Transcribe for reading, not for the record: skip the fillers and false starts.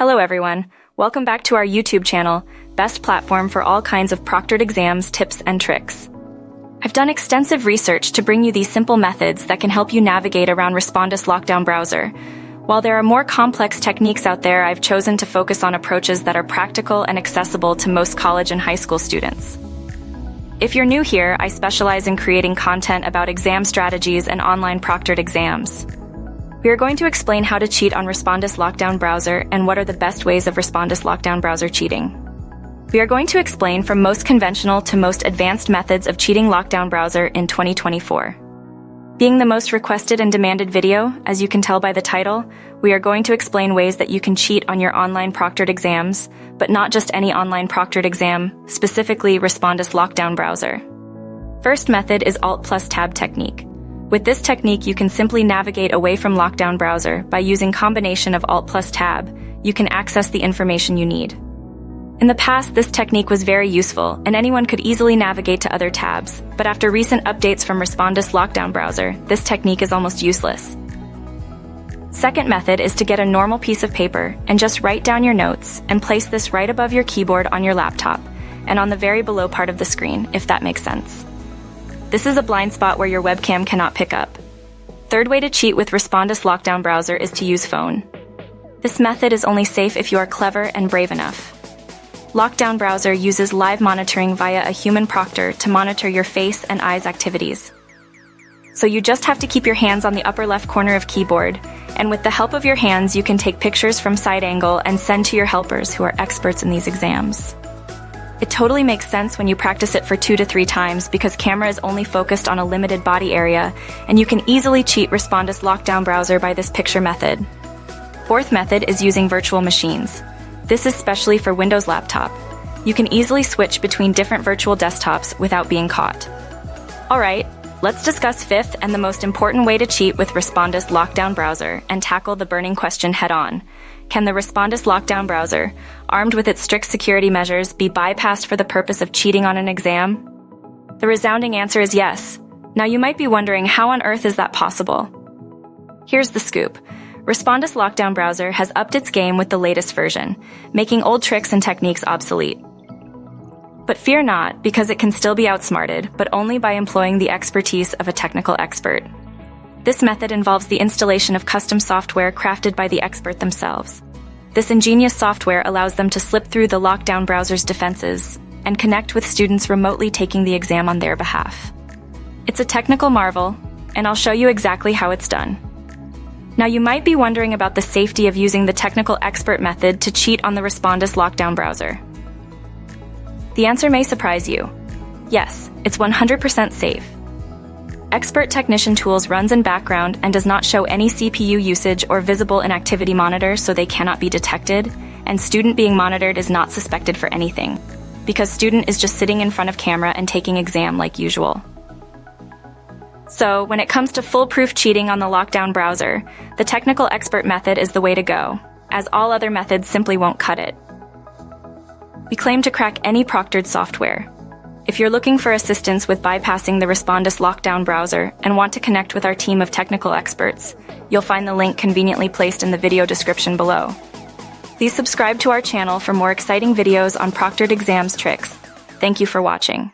Hello everyone, welcome back to our YouTube channel, best platform for all kinds of proctored exams, tips, and tricks. I've done extensive research to bring you these simple methods that can help you navigate around Respondus Lockdown Browser. While there are more complex techniques out there, I've chosen to focus on approaches that are practical and accessible to most college and high school students. If you're new here, I specialize in creating content about exam strategies and online proctored exams. We are going to explain how to cheat on Respondus Lockdown Browser and what are the best ways of Respondus Lockdown Browser cheating. We are going to explain from most conventional to most advanced methods of cheating Lockdown Browser in 2024. Being the most requested and demanded video, as you can tell by the title, we are going to explain ways that you can cheat on your online proctored exams, but not just any online proctored exam, specifically Respondus Lockdown Browser. First method is Alt+Tab technique. With this technique, you can simply navigate away from Lockdown Browser by using combination of Alt+Tab. You can access the information you need. In the past, this technique was very useful, and anyone could easily navigate to other tabs, but after recent updates from Respondus Lockdown Browser, this technique is almost useless. Second method is to get a normal piece of paper and just write down your notes and place this right above your keyboard on your laptop and on the very below part of the screen, if that makes sense. This is a blind spot where your webcam cannot pick up. Third way to cheat with Respondus Lockdown Browser is to use phone. This method is only safe if you are clever and brave enough. Lockdown Browser uses live monitoring via a human proctor to monitor your face and eyes activities. So you just have to keep your hands on the upper left corner of keyboard, and with the help of your hands you can take pictures from side angle and send to your helpers who are experts in these exams. It totally makes sense when you practice it for 2 to 3 times because camera is only focused on a limited body area, and you can easily cheat Respondus Lockdown Browser by this picture method. Fourth method is using virtual machines. This is specially for Windows laptop. You can easily switch between different virtual desktops without being caught. Alright, let's discuss fifth and the most important way to cheat with Respondus Lockdown Browser and tackle the burning question head-on. Can the Respondus Lockdown Browser, armed with its strict security measures, be bypassed for the purpose of cheating on an exam? The resounding answer is yes. Now you might be wondering, how on earth is that possible? Here's the scoop. Respondus Lockdown Browser has upped its game with the latest version, making old tricks and techniques obsolete. But fear not, because it can still be outsmarted, but only by employing the expertise of a technical expert. This method involves the installation of custom software crafted by the expert themselves. This ingenious software allows them to slip through the Lockdown Browser's defenses and connect with students remotely taking the exam on their behalf. It's a technical marvel, and I'll show you exactly how it's done. Now you might be wondering about the safety of using the technical expert method to cheat on the Respondus Lockdown Browser. The answer may surprise you. Yes, it's 100% safe. Expert Technician Tools runs in background and does not show any CPU usage or visible inactivity monitor, so they cannot be detected, and student being monitored is not suspected for anything, because student is just sitting in front of camera and taking exam like usual. So, when it comes to foolproof cheating on the Lockdown Browser, the technical expert method is the way to go, as all other methods simply won't cut it. We claim to crack any proctored software. If you're looking for assistance with bypassing the Respondus Lockdown Browser and want to connect with our team of technical experts, you'll find the link conveniently placed in the video description below. Please subscribe to our channel for more exciting videos on proctored exams tricks. Thank you for watching.